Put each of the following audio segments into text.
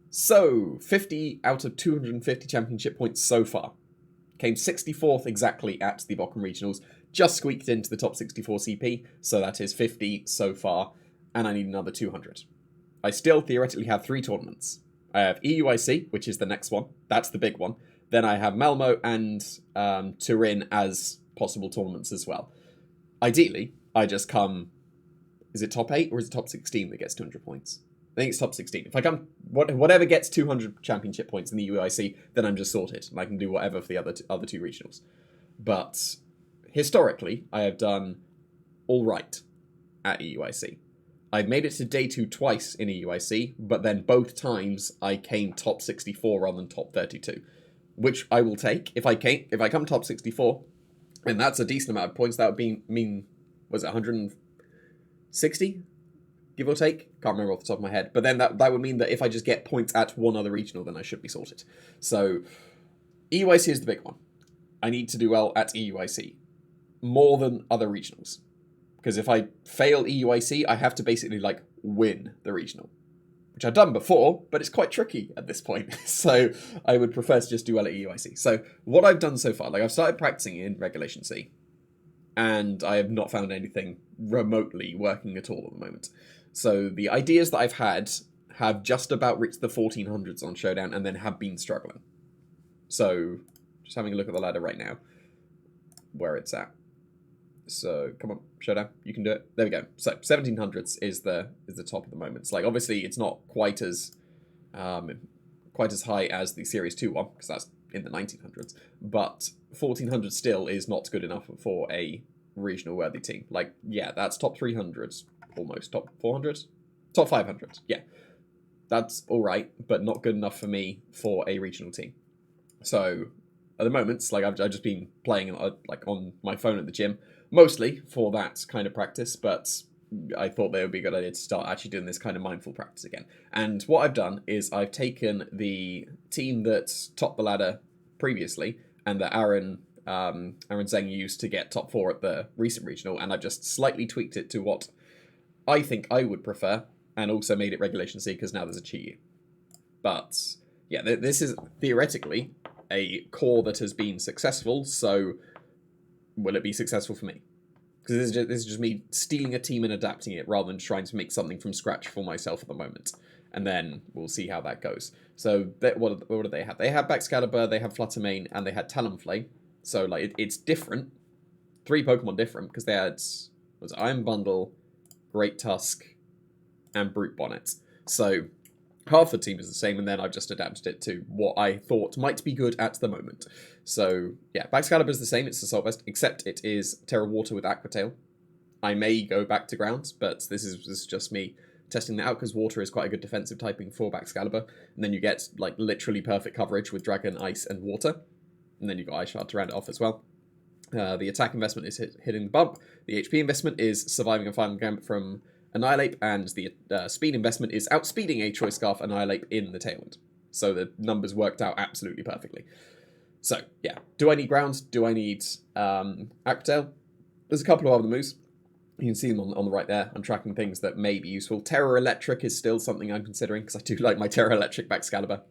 So, 50 out of 250 championship points so far. Came 64th exactly at the Bochum Regionals, just squeaked into the top 64 CP, so that is 50 so far, and I need another 200. I still theoretically have 3 tournaments. I have EUIC, which is the next one. That's the big one. Then I have Malmo and Turin as possible tournaments as well. Ideally, I just come... Is it top 8 or is it top 16 that gets 200 points? I think it's top 16. If I come... Whatever gets 200 championship points in the EUIC, then I'm just sorted. And I can do whatever for the other two regionals. But historically, I have done all right at EUIC. I've made it to day 2 twice in EUIC, but then both times I came top 64 rather than top 32, which I will take. If I come top 64, and that's a decent amount of points, that would mean was it 160, give or take? Can't remember off the top of my head. But then that would mean that if I just get points at one other regional, then I should be sorted. So EUIC is the big one. I need to do well at EUIC more than other regionals. Because if I fail EUIC, I have to basically, win the regional. Which I've done before, but it's quite tricky at this point. So I would prefer to just do well at EUIC. So what I've done so far, I've started practicing in Regulation C. And I have not found anything remotely working at all at the moment. So the ideas that I've had have just about reached the 1400s on Showdown and then have been struggling. So just having a look at the ladder right now, where it's at. So come on, Showdown, you can do it. There we go. So 1700s is the top at the moment. It's obviously it's not quite as high as the Series 2 one, because that's in the 1900s, but 1400 still is not good enough for a regional worthy team. Yeah, that's top 300s, almost top 400, top 500. Yeah, that's all right, but not good enough for me for a regional team. So at the moment, I've just been playing on my phone at the gym, mostly for that kind of practice, but I thought it would be a good idea to start actually doing this kind of mindful practice again. And what I've done is I've taken the team that topped the ladder previously and that Aaron Zeng used to get top 4 at the recent regional, and I've just slightly tweaked it to what I think I would prefer, and also made it Regulation C because now there's a cheat. But yeah, this is theoretically a core that has been successful, so will it be successful for me? Because this is just me stealing a team and adapting it rather than trying to make something from scratch for myself at the moment. And then we'll see how that goes. So what do they have? They have Baxcalibur, they have Fluttermane, and they had Talonflame. So it's different. 3 Pokemon different, because they had Iron Bundle, Great Tusk, and Brute Bonnet. So half the team is the same, and then I've just adapted it to what I thought might be good at the moment. So yeah, Baxcalibur is the same, it's the Assault Vest, except it is Terra Water with Aqua Tail. I may go back to Ground, but this is just me testing that out, because Water is quite a good defensive typing for Baxcalibur, and then you get literally perfect coverage with Dragon, Ice, and Water, and then you've got Ice Shard to round it off as well. The attack investment is hitting the bump, the HP investment is surviving a final gambit from Annihilate, and the speed investment is outspeeding a Choice Scarf Annihilate in the Tailwind. So the numbers worked out absolutely perfectly. So, yeah. Do I need Ground? Do I need Aqua Tail? There's a couple of other moves. You can see them on the right there. I'm tracking things that may be useful. Terra Electric is still something I'm considering, because I do like my Terra Electric Baxcalibur.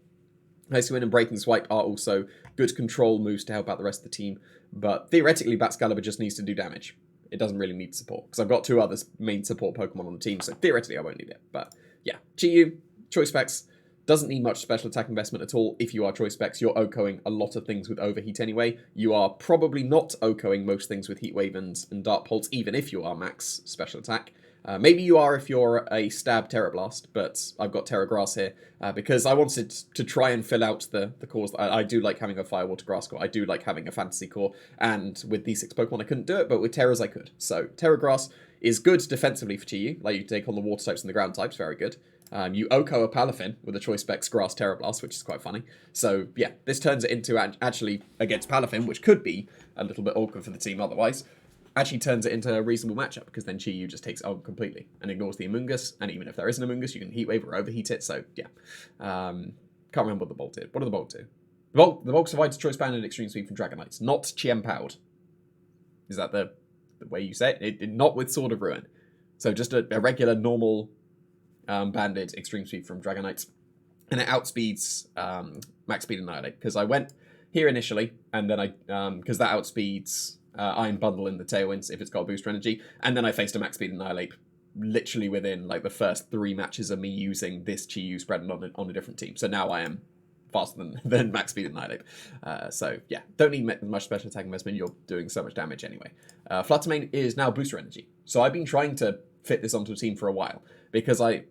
Ice Wind and Breaking Swipe are also good control moves to help out the rest of the team, but theoretically Baxcalibur just needs to do damage. It doesn't really need support, because I've got 2 other main support Pokemon on the team, so theoretically I won't need it. But yeah, Chi-Yu, Choice Specs, doesn't need much special attack investment at all. If you are Choice Specs, you're OHKOing a lot of things with Overheat anyway. You are probably not OHKOing most things with Heat Wave and Dark Pulse, even if you are max special attack. Maybe you are if you're a Stab Terra Blast, but I've got Terra Grass here because I wanted to try and fill out the cores. I do like having a Fire Water Grass core. I do like having a Fantasy core, and with these 6 Pokemon I couldn't do it, but with Terras I could. So Terra Grass is good defensively for Chi-Yu. You take on the Water types and the Ground types, very good. You OHKO a Palafin with a Choice Specs Grass Terra Blast, which is quite funny. So yeah, this turns it into actually against Palafin, which could be a little bit awkward for the team otherwise. Actually turns it into a reasonable matchup, because then Chi-Yu just takes on completely and ignores the Amoonguss, and even if there is an Amoonguss, you can Heat Wave or Overheat it, so yeah. Can't remember what the Bolt did. What did the Bolt do? The Bolt provides Choice Band and Extreme Speed from Dragonites, not Chien-Powed. Is that the way you say it? Not with Sword of Ruin. So just a regular, normal banded Extreme Speed from Dragonites. and it outspeeds max speed Annihilate, because I went here initially, and then because that outspeeds Iron Bundle in the Tailwinds if it's got booster energy, and then I faced a max speed Annihilate literally within like the first 3 matches of me using this Chi-Yu spread on a different team. So now I am faster than max speed Annihilate. So yeah, don't need much special attack investment, you're doing so much damage anyway. Fluttermane is now booster energy. So I've been trying to fit this onto a team for a while, because I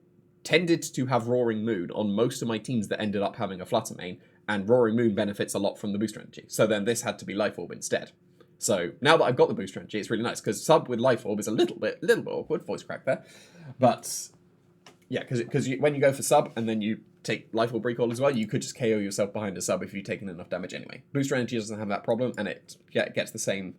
tended to have Roaring Moon on most of my teams that ended up having a Fluttermane, and Roaring Moon benefits a lot from the booster energy. So then this had to be Life Orb instead. So now that I've got the booster energy, it's really nice, because sub with Life Orb is a little bit awkward, voice crack there. But yeah, because when you go for sub and then you take Life Orb Recall as well, you could just KO yourself behind a sub if you've taken enough damage anyway. Booster energy doesn't have that problem, and it gets the same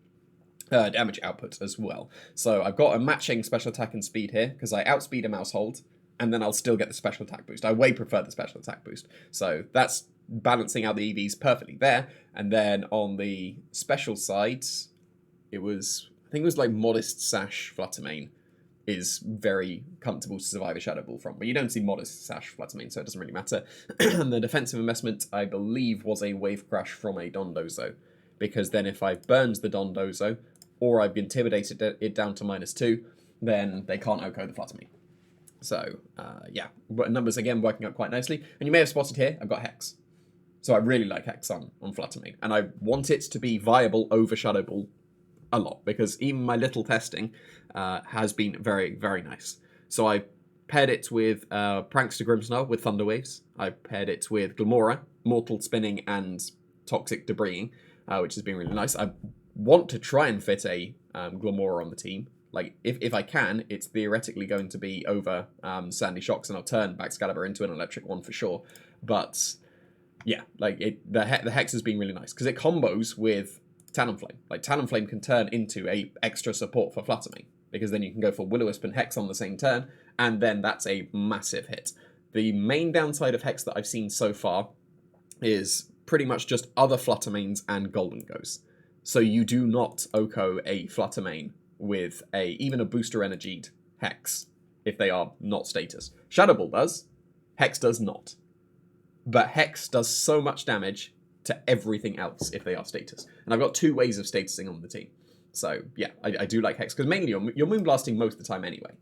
damage output as well. So I've got a matching special attack and speed here, because I outspeed a mouse hold, and then I'll still get the special attack boost. I way prefer the special attack boost. So that's balancing out the EVs perfectly there. And then on the special side, I think it was like Modest Sash Fluttermane is very comfortable to survive a Shadow Ball from. But you don't see Modest Sash Fluttermane, so it doesn't really matter. And the defensive investment, I believe, was a Wave Crash from a Dondozo. Because then if I've burned the Dondozo, or I've intimidated it down to -2, then they can't OHKO the Fluttermane. So, yeah, numbers again working out quite nicely. And you may have spotted here, I've got Hex. So I really like Hex on Fluttermane. And I want it to be viable over Shadow Ball a lot, because even my little testing has been very, very nice. So I paired it with Prankster Grimmsnarl with Thunder Waves. I paired it with Glamora, Mortal Spinning, and Toxic Debris, which has been really nice. I want to try and fit a Glamora on the team. Like, if I can, it's theoretically going to be over Sandy Shocks, and I'll turn Baxcalibur into an electric one for sure. But yeah, like the Hex has been really nice, because it combos with Talonflame. Like, Talonflame can turn into a extra support for Fluttermane, because then you can go for Will-O-Wisp and Hex on the same turn, and then that's a massive hit. The main downside of Hex that I've seen so far is pretty much just other Fluttermanes and Golden Goes. So you do not OHKO a Fluttermane with even a booster energied Hex if they are not status. Shadow Ball does, Hex does not. But Hex does so much damage to everything else if they are status. And I've got 2 ways of statusing on the team. So yeah, I do like Hex, because mainly you're Moonblasting most of the time anyway.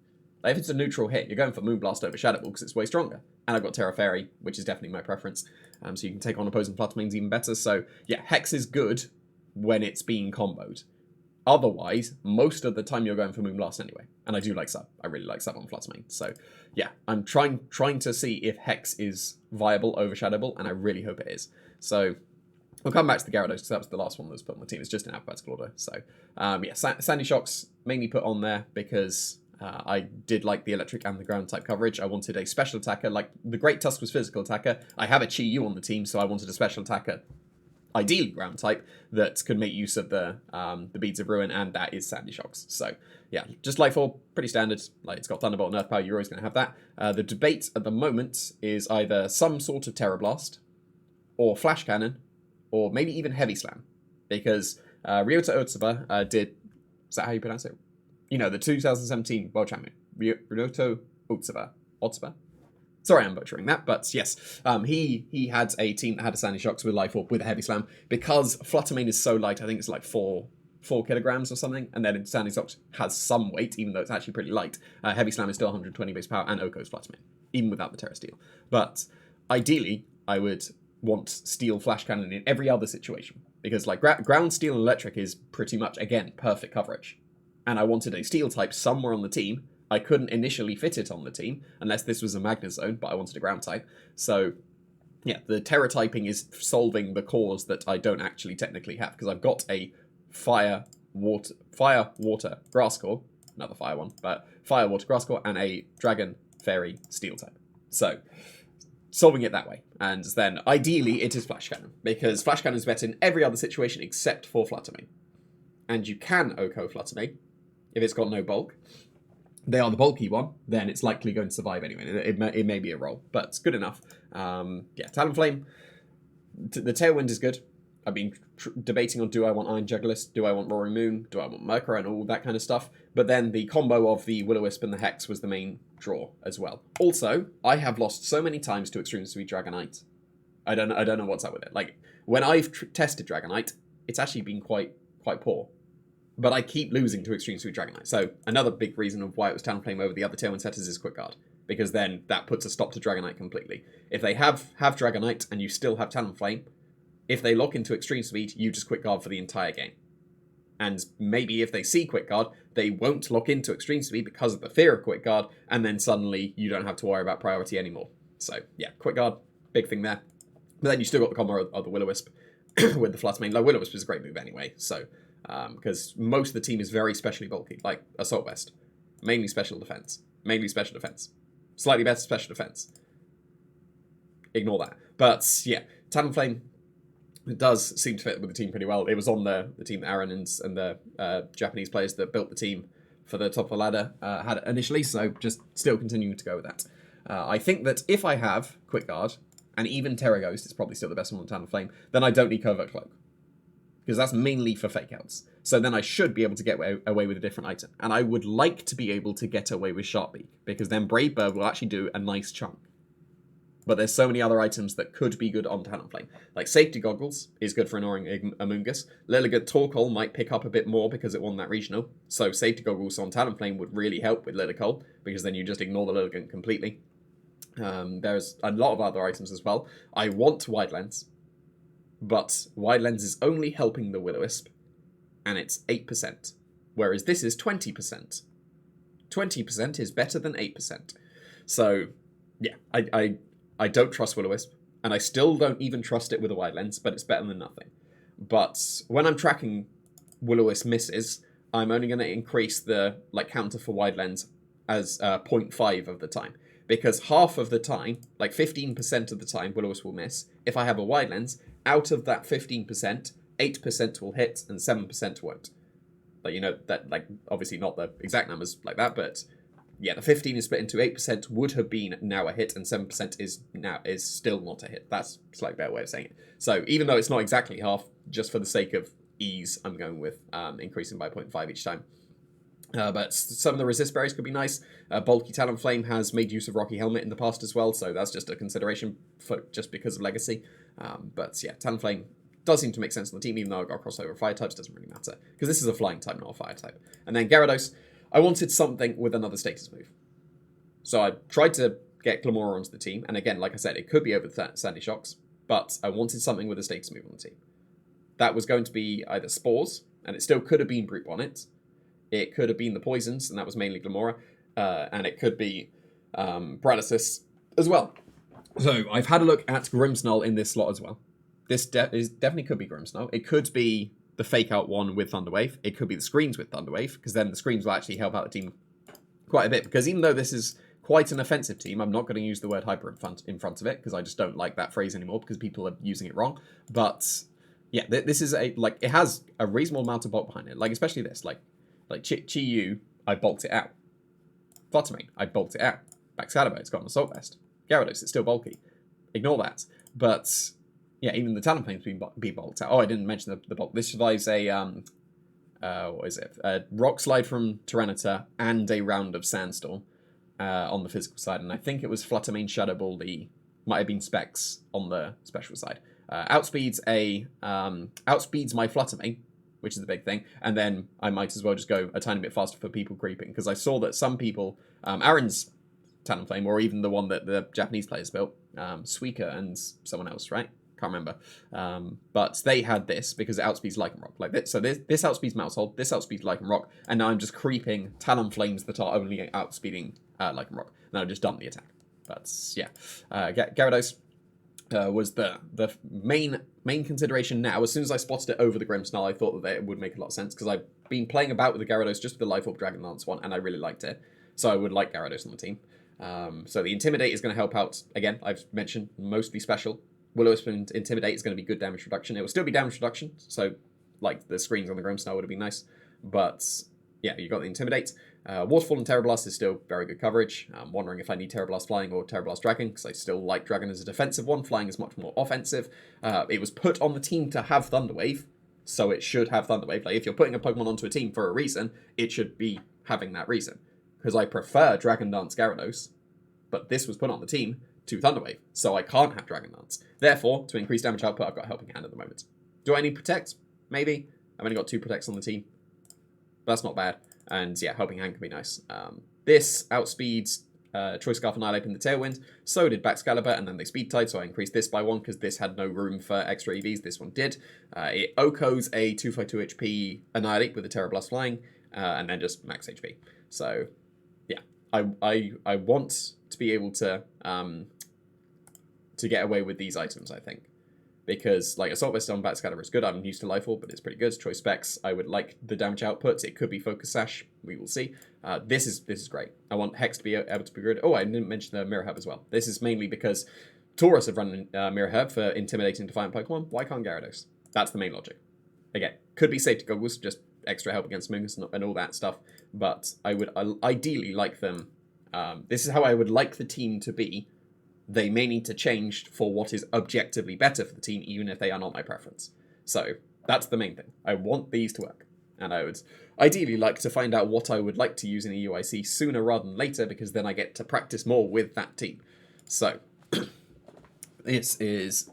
Like, if it's a neutral hit, you're going for Moonblast over Shadow Ball because it's way stronger. And I've got Terra Fairy, which is definitely my preference. So you can take on opposing Fluttermanes even better. So yeah, Hex is good when it's being comboed. Otherwise, most of the time you're going for Moonblast anyway. And I do like sub. I really like sub on Fluttermane. So yeah, I'm trying to see if Hex is viable over Shadow Ball, and I really hope it is. So we'll come back to the Gyarados, because that was the last one that was put on the team. It's just in alphabetical order. So yeah, Sandy Shocks mainly put on there because I did like the electric and the ground type coverage. I wanted a special attacker. Like, the Great Tusk was physical attacker. I have a Chi-Yu on the team, so I wanted a special attacker, ideally ground type, that could make use of the Beads of Ruin, and that is Sandy Shocks. So yeah, just Life Orb, pretty standard. Like, it's got Thunderbolt and Earth Power, you're always going to have that. The debate at the moment is either some sort of Terra Blast, or Flash Cannon, or maybe even Heavy Slam, because Ryota Otsuba did, is that how you pronounce it? You know, the 2017 World Champion, Ryota Otsuba? Sorry, I'm butchering that, but yes, he had a team that had a Sandy Shocks with Life Orb with a Heavy Slam, because Fluttermane is so light. I think it's like 4 kilograms or something, and then Sandy Shocks has some weight, even though it's actually pretty light. Heavy Slam is still 120 base power, and OHKO's Fluttermane, even without the Terra Steel. But ideally, I would want Steel Flash Cannon in every other situation, because like Ground, Steel, and Electric is pretty much, again, perfect coverage. And I wanted a Steel type somewhere on the team. I couldn't initially fit it on the team, unless this was a Magna Zone, but I wanted a ground type. So yeah, the Terra typing is solving the cause that I don't actually technically have, because I've got a Fire, Water, Grass Core, another Fire one, but Fire, Water, Grass Core, and a Dragon, Fairy, Steel type. So solving it that way. And then ideally it is Flash Cannon, because Flash Cannon is better in every other situation except for Fluttermane. And you can OHKO Fluttermane if it's got no bulk. They are the bulky one, then it's likely going to survive anyway. It may be a roll, but it's good enough. Yeah, Talonflame, the Tailwind is good. I've been debating on, do I want Iron Jugglist, do I want Roaring Moon, do I want Mercury, and all that kind of stuff. But then the combo of the Will-O-Wisp and the Hex was the main draw as well. Also, I have lost so many times to Extreme Speed Dragonite. I don't know what's up with it. Like, when I've tested Dragonite, it's actually been quite poor. But I keep losing to Extreme Speed Dragonite. So another big reason of why it was Talonflame over the other Tailwind setters is Quick Guard. Because then that puts a stop to Dragonite completely. If they have Dragonite and you still have Talonflame, if they lock into Extreme Speed, you just Quick Guard for the entire game. And maybe if they see Quick Guard, they won't lock into Extreme Speed because of the fear of Quick Guard, and then suddenly you don't have to worry about priority anymore. So yeah, Quick Guard, big thing there. But then you still got the combo of the Will-O-Wisp with the Fluttermane. Like, Will-O-Wisp is a great move anyway, so because most of the team is very specially bulky, like Assault Vest. Mainly special defense. Slightly better special defense. Ignore that. But yeah, Talonflame, it does seem to fit with the team pretty well. It was on the team that Aaron and the Japanese players that built the team for the top of the ladder had initially, so just still continuing to go with that. I think that if I have Quick Guard, and even Terra Ghost is probably still the best one on Talonflame, then I don't need Covert Cloak. Because that's mainly for fake outs. So then I should be able to get away with a different item. And I would like to be able to get away with Sharpbeak, because then Brave Bird will actually do a nice chunk. But there's so many other items that could be good on Talonflame. Like Safety Goggles is good for ignoring Amoonguss. Lilligant Torkoal might pick up a bit more because it won that regional. So Safety Goggles on Talonflame would really help with Lilligant, because then you just ignore the Lilligant completely. There's a lot of other items as well. I want Wide Lens, but Wide Lens is only helping the Will-O-Wisp, and it's 8%, whereas this is 20%. 20% is better than 8%. So, yeah, I don't trust Will-O-Wisp, and I still don't even trust it with a Wide Lens, but it's better than nothing. But when I'm tracking Will-O-Wisp misses, I'm only going to increase the counter for Wide Lens as 0.5 of the time. Because half of the time, 15% of the time, Will-O-Wisp will miss. If I have a Wide Lens, out of that 15%, 8% will hit and 7% won't. Obviously not the exact numbers like that, but yeah, the 15 is split into 8% would have been now a hit, and 7% is still not a hit. That's a slightly better way of saying it. So even though it's not exactly half, just for the sake of ease, I'm going with increasing by 0.5 each time. But some of the resist berries could be nice. Bulky Talonflame has made use of Rocky Helmet in the past as well, so that's just a consideration just because of Legacy. But yeah, Talonflame does seem to make sense on the team, even though I've got crossover of fire types, doesn't really matter. Because this is a flying type, not a fire type. And then Gyarados, I wanted something with another status move. So I tried to get Glamora onto the team, and again, like I said, it could be over the Sandy Shocks, but I wanted something with a status move on the team. That was going to be either Spores, and it still could have been Brute Bonnet. It could have been the Poisons, and that was mainly Glamora, and it could be Paralysis as well. So I've had a look at Grimmsnull in this slot as well. This definitely could be Grimmsnull. It could be the Fake Out one with Thunderwave. It could be the Screens with Thunderwave, because then the Screens will actually help out the team quite a bit. Because even though this is quite an offensive team, I'm not going to use the word Hyper in front of it, because I just don't like that phrase anymore, because people are using it wrong. But yeah, this is it has a reasonable amount of bulk behind it. Especially this, Chi-Yu, I bulked it out. Fluttermane, I bulked it out. Baxcalibur, it's got an Assault Vest. Gyarados, it's still bulky. Ignore that. But yeah, even the Talonflame's be bulked out. Oh, I didn't mention the bulk. This survives a what is it? A Rock Slide from Tyranitar and a round of Sandstorm on the physical side, and I think it was Fluttermane Shadow Ball. Might have been Specs on the special side. Outspeeds my Fluttermane, which is a big thing, and then I might as well just go a tiny bit faster for people creeping, because I saw that some people, Aaron's Talonflame, or even the one that the Japanese players built, Suika and someone else, right? Can't remember. But they had this because it outspeeds Lycanroc. So this outspeeds Maushold, this outspeeds Lycanroc, and now I'm just creeping Talonflames that are only outspeeding Lycanroc. And I've just done the attack. But yeah, Gyarados was the main consideration now. As soon as I spotted it over the Grimmsnull, I thought that it would make a lot of sense, because I've been playing about with the Gyarados just for the Life Orb Dragon Lance one, and I really liked it. So I would like Gyarados on the team. So the Intimidate is going to help out. Again, I've mentioned mostly special. Will-O-Wisp and Intimidate is going to be good damage reduction. It will still be damage reduction, so the screens on the Grimmsnull would have been nice. But yeah, you got the Intimidate. Waterfall and Terror Blast is still very good coverage. I'm wondering if I need Terror Blast Flying or Terror Blast Dragon, because I still like Dragon as a defensive one. Flying is much more offensive. It was put on the team to have Thunder Wave, so it should have Thunder Wave. Like, if you're putting a Pokemon onto a team for a reason, it should be having that reason. Because I prefer Dragon Dance Gyarados, but this was put on the team to Thunder Wave, so I can't have Dragon Dance. Therefore, to increase damage output, I've got Helping Hand at the moment. Do I need Protect? Maybe. I've only got 2 Protects on the team. That's not bad. And yeah, Helping Hand can be nice. This outspeeds Choice Scarf and Annihilate in the Tailwind. So did Baxcalibur, and then they speed tied, so I increased this by 1 because this had no room for extra EVs. This one did. It OHKOs a 252 HP Annihilate with a Terra Blast Flying, and then just max HP. So yeah, I want to be able to get away with these items, I think. Because, like, Assault Vest on Baxcalibur is good. I'm used to Life Orb, but it's pretty good. Choice Specs, I would like the damage outputs. It could be Focus Sash. We will see. This is great. I want Hex to be able to be good. Oh, I didn't mention the Mirror Herb as well. This is mainly because Tauros have run Mirror Herb for intimidating Defiant Pokemon. Why can't Gyarados? That's the main logic. Again, could be Safety Goggles, just extra help against Moongus and all that stuff. But I would ideally like them. This is how I would like the team to be. They may need to change for what is objectively better for the team, even if they are not my preference. So that's the main thing. I want these to work. And I would ideally like to find out what I would like to use in a EUIC sooner rather than later, because then I get to practice more with that team. So this is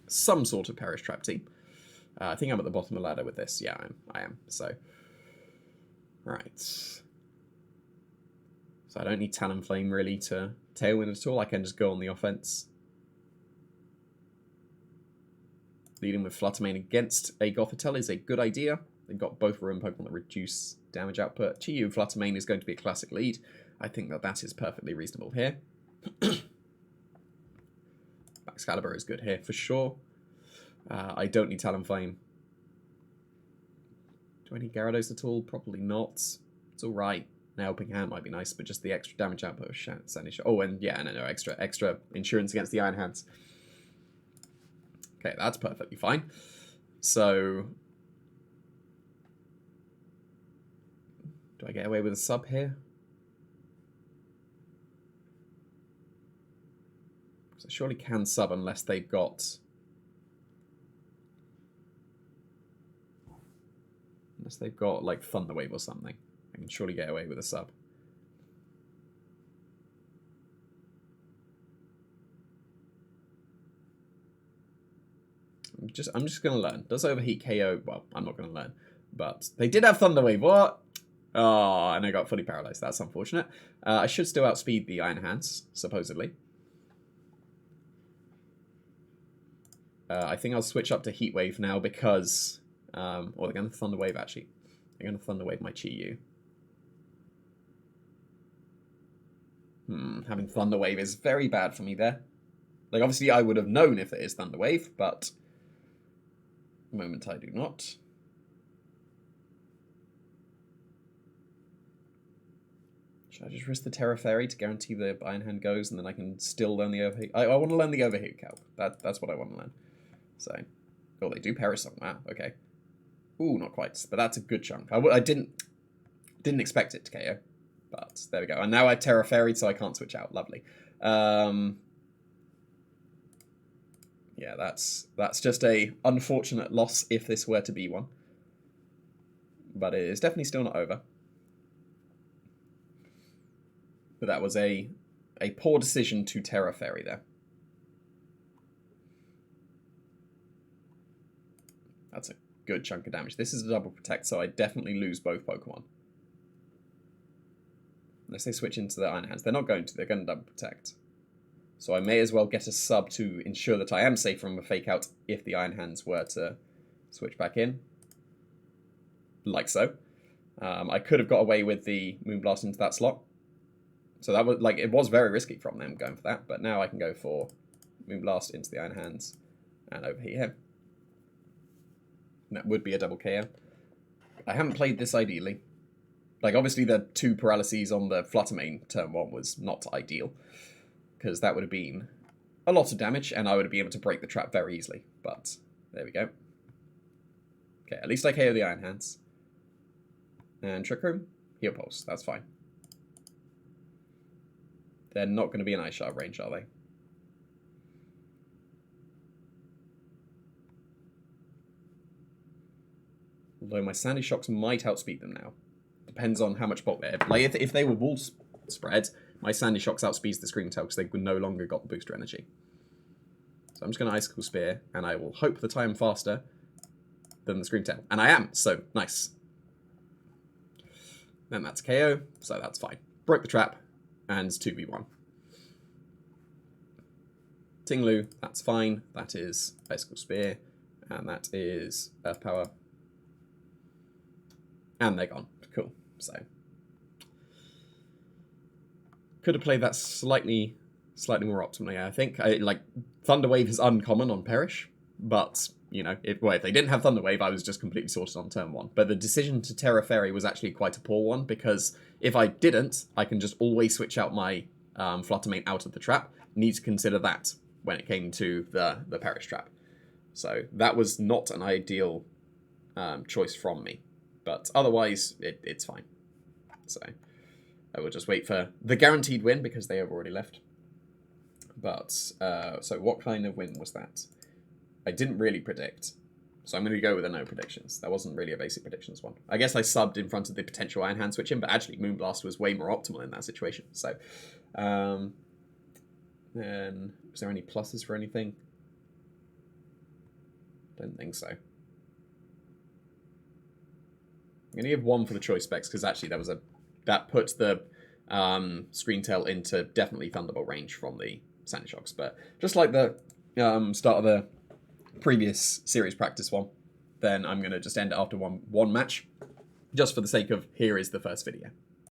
some sort of Perish Trap team. I think I'm at the bottom of the ladder with this. Yeah, I am. So, right. So I don't need Talonflame really to Tailwind at all. I can just go on the offense. Leading with Fluttermane against a Gothitelle is a good idea. They've got both Ruin Pokemon that reduce damage output. Chi-Yu Fluttermane is going to be a classic lead. I think that is perfectly reasonable here. Excalibur is good here for sure. I don't need Talonflame. Do I need Gyarados at all? Probably not. It's alright. An Helping Hand might be nice, but just the extra damage output of Sandy Shot. Oh, and yeah, no, extra insurance against the Iron Hands. Okay, that's perfectly fine. So, do I get away with a sub here? Because I surely can sub unless they've got... like, Thunder Wave or something. I can surely get away with a sub. I'm just going to learn. Does Overheat KO? Well, I'm not going to learn. But they did have Thunder Wave. What? Oh, and I got fully paralyzed. That's unfortunate. I should still outspeed the Iron Hands, supposedly. I think I'll switch up to Heat Wave now because... or they're going to Thunder Wave, actually. They're going to Thunder Wave my Chi-Yu. Having Thunder Wave is very bad for me there. Like, obviously, I would have known if it is Thunder Wave, but... at the moment, I do not. Should I just risk the Terra Fairy to guarantee the Iron Hand goes, and then I can still learn the Overheat? I want to learn the Overheat Calc. That's what I want to learn. So... oh, they do perish some. Wow, okay. Ooh, not quite. But that's a good chunk. I didn't expect it to KO. But there we go. And now I Terra Fairy, so I can't switch out. Lovely. Yeah, that's just a unfortunate loss if this were to be one. But it is definitely still not over. But that was a poor decision to Terra Fairy there. That's a good chunk of damage. This is a double protect, so I definitely lose both Pokemon. Unless they switch into the Iron Hands. They're not going to. They're going to double protect. So I may as well get a sub to ensure that I am safe from a fake out if the Iron Hands were to switch back in. Like so. I could have got away with the Moonblast into that slot. So that was, like, it was very risky from them going for that. But now I can go for Moonblast into the Iron Hands and overheat him. That would be a double KO. I haven't played this ideally. Like, obviously the 2 paralyses on the Fluttermane turn 1 was not ideal. Because that would have been a lot of damage, and I would have been able to break the trap very easily. But, there we go. Okay, at least I KO the Iron Hands. And Trick Room, Heal Pulse, that's fine. They're not going to be an Ice Shard range, are they? Although my Sandy Shocks might outspeed them now. Depends on how much bulk they have. Like, if they were wall spread, my Sandy Shocks outspeeds the Scream Tail because they no longer got the booster energy. So I'm just going to Icicle Spear, and I will hope that I am faster than the Scream Tail. And I am, so nice. Then that's KO, so that's fine. Broke the trap, and 2v1. Tinglu, that's fine. That is Icicle Spear, and that is Earth Power. And they're gone. Cool. So could have played that slightly more optimally, I think. Like, Thunder Wave is uncommon on Perish, but, you know, if they didn't have Thunder Wave, I was just completely sorted on turn 1. But the decision to Terra Fairy was actually quite a poor one, because if I didn't, I can just always switch out my Fluttermane out of the trap. Need to consider that when it came to the Perish trap. So that was not an ideal choice from me. But otherwise, it's fine. So I will just wait for the guaranteed win, because they have already left. But, so what kind of win was that? I didn't really predict. So I'm going to go with a no predictions. That wasn't really a basic predictions one. I guess I subbed in front of the potential Iron Hand switch in, but actually Moonblast was way more optimal in that situation. So, then, was there any pluses for anything? Don't think so. I'm going to give 1 for the choice specs, because actually that puts the Screen Tail into definitely Thunderbolt range from the Sandy Shocks. But just like the start of the previous series practice one, then I'm going to just end it after one match, just for the sake of here is the first video.